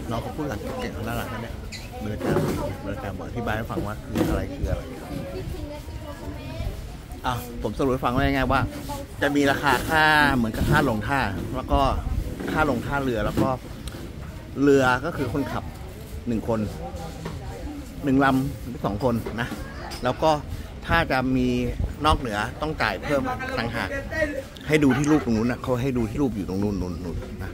น้องเขาพูดกันเก่งเขาน่ารักนะเนี่ยบริการบอกอธิบายให้ฟังว่าคืออะไรผมสรุปให้ฟังว่าง่ายๆว่าจะมีราคาค่าเหมือนกับค่าลงท่าแล้วก็ค่าลงท่าเรือแล้วก็เรือก็คือคนขับ1 คน1 ลำ2 คนนะแล้วก็ถ้าจะมีนอกเหนือต้องจ่ายเพิ่มต่างหากให้ดูที่รูปตรงนู้นนะเขาให้ดูที่รูปอยู่ตรงนู้นนะ